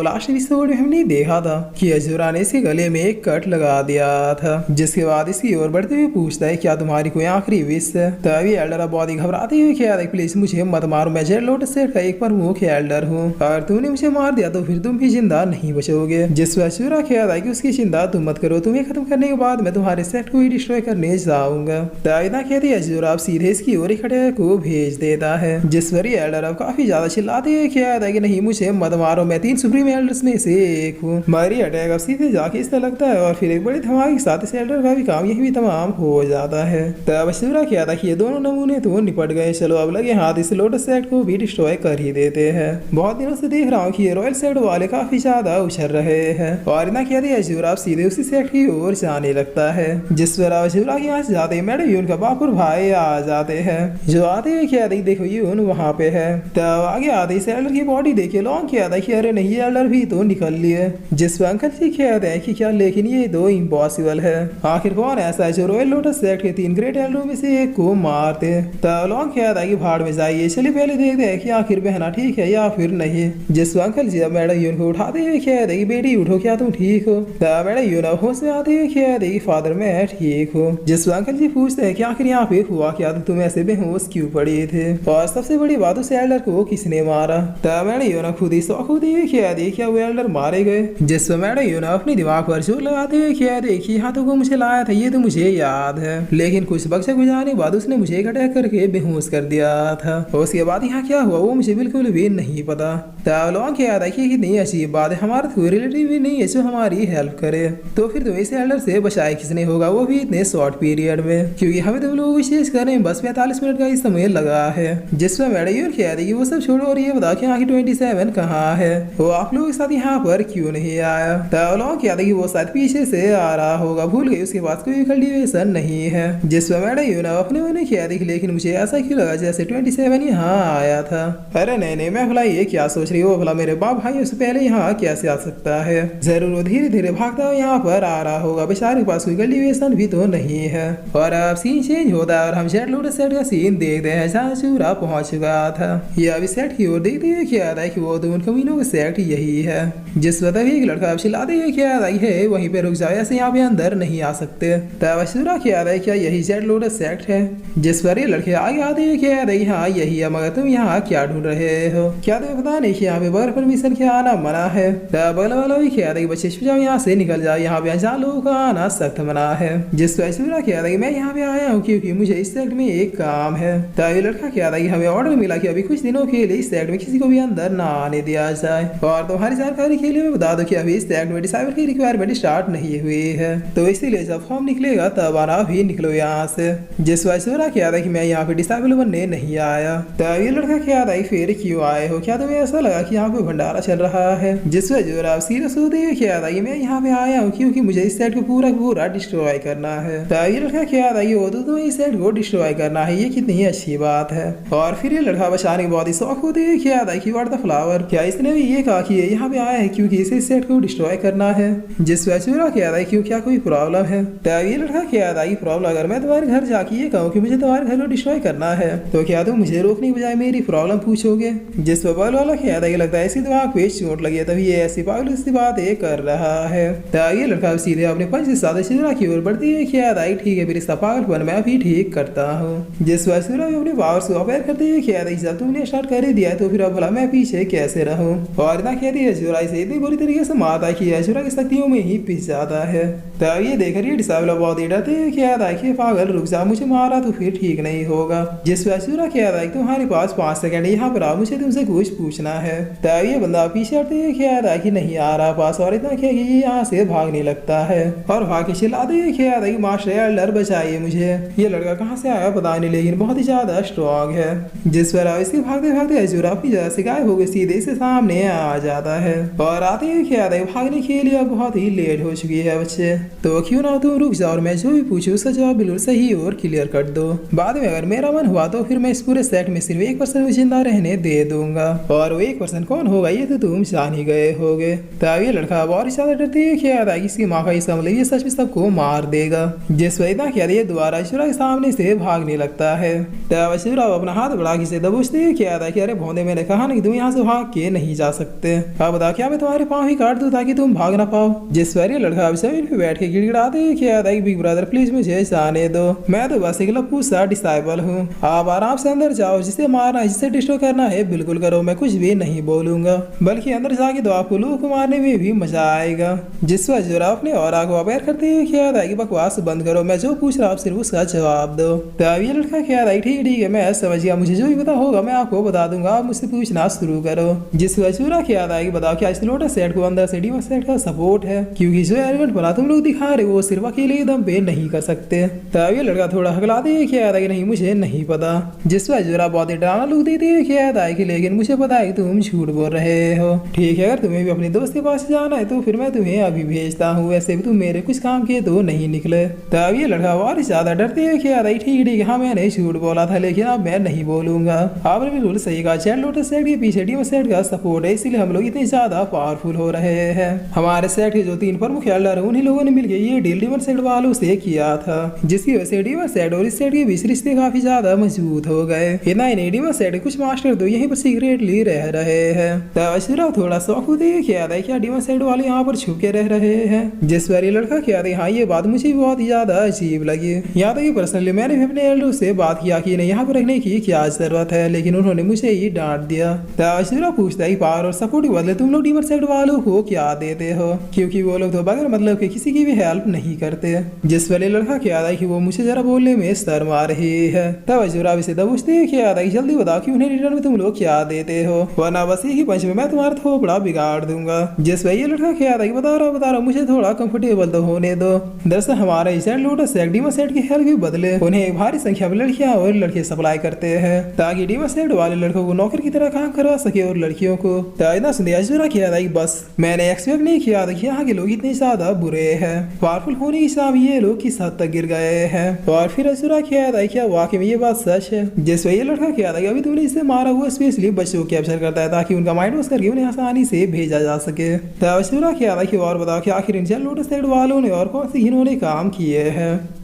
Last episode में हमने देखा था कि अजूरा ने इसके गले में एक कट लगा दिया था, जिसके बाद इसकी ओर बढ़ते हुए पूछता है क्या तुम्हारी कोई आखिरी विश है। तभी एल्डर बहुत ही घबराते हुए कहता है प्लीज मुझे मत मारो, मैं जेड लोटस सेट का एक प्रमुख एल्डर हूँ, अगर तुमने मुझे मार दिया तो फिर तुम भी जिंदा नहीं बचोगे। जिस पर अजूरा कहता है कि उसकी चिंता तुम मत करो, तुम्हें खत्म करने के बाद मैं तुम्हारे सेट को ही डिस्ट्रॉय करने जाऊंगा। तभी कहती है अजूरा अब सीधे इसकी ओर खड़े को भेज देता है, जिस पर एल्डर अब काफी ज्यादा चिल्लाते हुए कहता है कि नहीं मुझे मत मारो, मैं 3 सुप्रीम एल्डर्स में से एक हूँ। मरी अटैक अब सीधे जाके इससे लगता है और फिर एक बड़ी धमाके के साथ इस एल्डर का भी काम यही भी तमाम हो जाता है। तब अजूरा कहता है कि ये दोनों नमूने तो निपट गए, चलो अब लगे हाथ इस लोटस सेट को भी डिस्ट्रॉय कर ही देते हैं। बहुत दिनों से देख रहा हूँ कि ये रॉयल सेट वाले काफी ज्यादा उछल रहे हैं और इतना कहते हैं अजूरा सीधे उसी सेट की ओर जाने लगता है, जिस पर अजूरा के यहाँ जाते मैडम यून का बाप और भाई आ जाते हैं, जो आते हुए कहते हैं देखो यून वहाँ पे है। तब आगे आते इस एल्डर की बॉडी देखे लॉन्ग कहता है कि अरे नहीं ये एल्डर भी तो निकल लिए, जिस पर अंकल जी कहते हैं कि क्या लेकिन ये तो इम्पॉसिबल है, आखिर कौन ऐसा है जो रॉयल लोटस सेट के 3 ग्रेट एल्डरों में से एक को मारते। तब लॉन्ग कहता है कि भाड़ में जाइए, चलिए पहले देखते हैं कि आखिर बहना ठीक है या फिर नहीं। जिस पर अंकल जी अब मैडम यून को उठाते हुए कहते हैं कि बेटी उठो क्या तुम ठीक हो। तब मैडम यून होश में आते हुए कहते हैं कि फादर मैं ठीक हूँ। जिस पर अंकल जी पूछते हैं कि आखिर यहाँ पे हुआ क्या, तुम ऐसे बेहोश क्यों पड़े थे और सबसे बड़ी बात उस एल्डर को किसने मारा। तब मैडम यून खुद ही शौक होती हुई कहती है क्या वो एल्डर मारे गए। जिस पर मैडम यून अपने दिमाग पर जोर लगाते हुए कहती है कि हाथों को मुझे लाया था ये तो मुझे याद है, लेकिन कुछ वक्त गुजारने के बाद उसने मुझे एक अटैक करके बेहोश कर दिया था, उसके बाद यहाँ क्या हुआ वो मुझे बिल्कुल भी नहीं पता। तब लॉन्ग कहता है कि कितनी अजीब बात है, हमारा कोई रिलेटिव भी नहीं है जो हमारी हेल्प करे, तो फिर तुम्हें इस एल्डर से बचाए किसने होगा, वो भी इतने शॉर्ट पीरियड में, क्योंकि हमें तुम लोग विशेष करने बस 45 मिनट का ही समय लगा है। जिस पर मैडम यून कहती है कि वो सब छोड़ो और ये बता कि आखिर 27 कहाँ है, वो आप लोगों के साथ यहाँ पर क्यों नहीं आया। तब लॉन्ग कहता है कि वो शायद पीछे से आ रहा होगा, भूल गई उसके पास कोई कल्टीवेशन नहीं है। जिस पर मैडम यून अपने मन में कहती लेकिन मुझे ऐसा क्यों लगा जैसे 27 यहाँ आया था। अरे नहीं मैं भला ये क्या सोच रही हो, भला मेरे बाप भाई उससे पहले यहाँ कैसे आ सकता है, जरूर वो धीरे धीरे भागता हुआ यहाँ पर आ रहा होगा, बेचारे के पास कोई कल्टीवेशन भी तो नहीं है। और अब सीन चेंज होता है और हम जेड लोटस सेट का सीन देखते हैं जहाँ अजूरा पहुंच चुका था। ये अभी सेट की ओर देखते हुए क्या आता है कि वो तो उन कमीनों का सेट यही है। जिस पर तभी एक लड़का अब चिल्लाते हुए क्या आता है वहीं पे रुक जाओ, ऐसे यहाँ पे अंदर नहीं आ सकते। तब अजूरा क्या आता है क्या यही जेड लोटस सेट है। जिस पर ये लड़के आगे आते हुए क्या आता है हाँ यही है, मगर तुम यहाँ क्या ढूंढ रहे हो, क्या तुम्हें पता नहीं कि यहाँ पे बगैर परमिशन के आना मना है। तब बगल वाला भी क्या आता है बच्चे छुप जाओ यहाँ से निकल जाओ, यहाँ पे अनजान लोगों का आना सख्त मना है। जिस पर अजूरा क्या आता है मैं यहाँ पे आया हूँ क्योंकि मुझे इस सेट में एक काम है। तब ये लड़का क्या आता है हमें ऑर्डर मिला कि अभी कुछ दिनों के लिए इस सेट में किसी को भी अंदर ना आने दिया जाए, और तुम्हारी जानकारी के लिए मैं बता दूं कि अभी इस सेट में डिसाइबर की रिक्वायरमेंट स्टार्ट नहीं हुई है, तो इसीलिए जब फॉर्म निकलेगा तब आना भी निकलो यहाँ से। जिस पर अजूरा क्या आता है कि मैं यहाँ पे डिसाइबल बनने नहीं आया। तब ये लड़का क्या आता है फिर क्यों आए हो, क्या तुम्हें ऐसा लगा कि यहाँ पे भंडारा चल रहा है। जिस पर अजूरा सीरियस होते हुए क्या आता है मैं यहाँ पे आया हूँ क्योंकि मुझे इस सेट को पूरा डिस्ट्रॉय करना है। तब ये लड़का क्या आता है वो तो इस सेट को डिस्ट्रॉय करना है, ये कितनी अच्छी बात है। और फिर ये लड़का बचाने के बहुत ही शौक होते हुए क्या आता है कि व्हाट द फ्लावर, क्या इसने भी ये कहा कि ये यहाँ पे आया है क्योंकि इसे सेट को डिस्ट्रॉय करना है। जिस पर अजूरा क्या आता है क्यों क्या कोई प्रॉब्लम है। तब ये लड़का क्या आता है प्रॉब्लम अगर मैं तुम्हारे घर जाके ये कहूँ कि मुझे तुम्हारे घर को डिस्ट्रॉय करना है तो क्या तुम मुझे रोकने के बजाय मेरी प्रॉब्लम पूछोगे। जिस पर बगल वाला क्या आता है लगता है इसकी दिमाग पे चोट लगी है तभी ये ऐसी पागल सी बात ये कर रहा है। तब ये लड़का सीधे अपने पंच से साथ अजूरा की ओर बढ़ती है क्या आता है ठीक है फिर इसका पागलपन मैं भी ठीक करता हूँ। जिस पर अजूरा अपने पावर से अपेयर करते हुए क्या आता है जब तुमने स्टार्ट कर ही दिया तो फिर अब भला मैं पीछे कैसे रहूँ। और इतना कहती है अजूरा इसे इतनी बुरी तरीके से मारता है कि अजूरा की शक्तियों में ही पिस जाता है। तब ये देखकर ये डिसाइबल बहुत ही डरते हैं क्या आता है कि पागल रुक जा, मुझे मारा तो फिर ठीक नहीं होगा। जिस पर अजूरा क्या आता है तुम्हारे पास 5 सेकंड यहाँ पर आओ, मुझे तुमसे कुछ पूछना है। तब ये बंदा पीछे हटते हुए क्या आता है कि नहीं आ रहा पास, और इतना क्या कि ये यहाँ से भागने लगता है और भाग के चिल्लाते हुए क्या आता है कि मास्टर एल्डर बचाइए मुझे। ये लड़का कहाँ से आया पता नहीं लेकिन बहुत ही ज्यादा स्ट्रॉन्ग है। जिस पर इसके भागते भागते अजूरा अपनी जगह से गायब हो गई सीधे से सामने आ जाता है और आते हुए क्या आता है भागने के लिए बहुत ही लेट हो चुकी है बच्चे, तो क्यों ना तुम रुक जाओ और मैं जो भी पूछूं उसका जवाब बिल्कुल सही और क्लियर कर दो, बाद में अगर मेरा मन हुआ तो फिर मैं इस पूरे सेट में सिर्फ 1% जिंदा रहने दे दूंगा, और वो 1% कौन होगा ये तो तुम जान ही गए होगे। तब ये लड़का और ज्यादा डरते हुए क्या आता है इसकी माँ का इसका मतलब ये सच में सबको मार देगा। जिस पर इतना क्या ये दोबारा अजूरा के सामने से भागने लगता है। तब अजूरा अपना हाथ बढ़ा के दबोचते हुए क्या आता है कि अरे भोंदे मैंने कहा ना कि तुम यहाँ से भाग के नहीं जा सकते। अब बता क्या मैं तुम्हारे पाँव ही काट दूं ताकि तुम भाग ना पाओ। जिस पर ये लड़का अब जमीन पे बैठ के गिड़गिड़ाते हुए कहता है बिग ब्रदर प्लीज मुझे जाने दो, मैं तो बस एक लप्पू सा डिसाइबल हूँ, आप आराम से अंदर जाओ, जिसे मारना है जिसे डिस्ट्रॉय करना है बिल्कुल करो, मैं कुछ भी नहीं बोलूंगा, बल्कि अंदर जाके तो आपको लोगों को मारने में भी मजा आएगा। जिस पर जोरा अपने और को अवेयर करते हुए कहता है कि बकवास बंद करो, मैं जो पूछ रहा हूँ सिर्फ उसका जवाब दो। तब ये लड़का कहता है ठीक है मैं समझ गया, मुझे जो भी पता होगा मैं आपको बता दूंगा, आप मुझसे पूछना शुरू करो। जिस पर जोरा कहता है कि बताओ क्या इस लोटस सेट को अंदर से डीवा सेट का सपोर्ट है, क्योंकि जो एलिमेंट बना तुम लोग दिखा रहे वो सिर्फ अकेले दम पे नहीं कर सकते। तब ये लड़का थोड़ा हकलाते हुए कहता है कि नहीं मुझे नहीं पता। जिस पर जोरा बहुत ही डरावना लुक देते हुए कहता है कि लेकिन मुझे पता है कि तुम झूठ बोल रहे हो। ठीक है अगर तुम्हें भी अपने दोस्त के पास जाना है तो फिर मैं तुम्हें अभी भेजता हूँ, वैसे भी तुम मेरे कुछ काम के तो नहीं निकले। तब ये लड़का और ज्यादा डरते हुए कहता है ठीक है हाँ मैंने झूठ बोला था लेकिन अब मैं नहीं बोलूंगा। आपने बिल्कुल सही कहा, चैट लोटस सेट के पीछे डीवा सेट का सपोर्ट है, इसीलिए हम लोग इतने ज्यादा पावरफुल हो रहे हैं। हमारे सेट के जो 3 प्रमुख एल्डर उन्हीं लोगों ने मिलकर ये डील डीवा सेट वालों से किया था, जिसकी वजह से डीवा सेट और इस सेट के बीच रिश्ते काफी ज्यादा मजबूत हो गए। इतना ही नहीं डीवा सेट कुछ मास्टर तो यहीं पर सीक्रेटली रह रहे हैं। तब अशुरा थोड़ा शौक होते हुए कहता है क्या डीवा सेट वाले यहाँ पर छुप के रह रहे हैं। जिस पर ये लड़का कहता है हाँ ये बात मुझे बहुत ज्यादा अजीब लगी, यहाँ तक कि पर्सनली मैंने भी अपने एल्डर से बात किया कि इन्हें यहाँ पर रखने की क्या जरूरत है, लेकिन उन्होंने मुझे ही डांट दिया। तब अशुरा पूछता है पावर और सपोर्ट के बदले तुम लोग डीवा सेट वालों को क्या देते हो, क्योंकि वो लोग तो बगैर मतलब के किसी की भी हेल्प नहीं करते। जिस वाले लड़का कहता है कि वो मुझे जरा बोलने में शर्म आ रही है। तब अशुरा भी सीधा पूछते हैं कहता है जल्दी बताओ कि उन्हें रिटर्न में तुम लोग क्या देते हो, वरना बस एक ही पंच में मैं तुम्हारा थोपड़ा बिगाड़ दूंगा। जिस पर ये लड़का कहता है बता रहा मुझे थोड़ा कंफर्टेबल तो होने दो। दरअसल हमारा इस set lotus set diva set की हेल्प के बदले उन्हें एक भारी संख्या में लड़कियां और लड़के सप्लाई करते हैं, ताकि डीवा सेट वाले लड़कों को नौकर की तरह काम करवा सके और लड़कियों को। इतना सुनते अशुरा कहता है बस मैंने एक्सपेक्ट नहीं किया था कि यहाँ के लोग इतने ज्यादा बुरे हैं, पावरफुल होने की साम ये लोग किस हद तक गिर गए हैं। और फिर अशुरा कहता है क्या वाकई में ये बात सच है। जिस पर ये लड़का कहता है अभी तुमने इसे मारा हुआ स्पेशली बच्चों को कैप्चर करता है ताकि उनका माइंड वॉश करके उन्हें आसानी से भेजा जा सके। तब अशुरा कहता है कि और बताओ कि आखिर इन लोटस सेट वालों ने और कौन से इन्होंने काम किए हैं।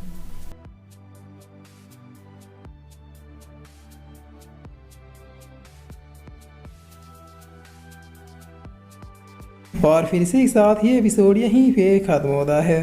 और फिर इसी के साथ ये एपिसोड यहीं पे खत्म होता है।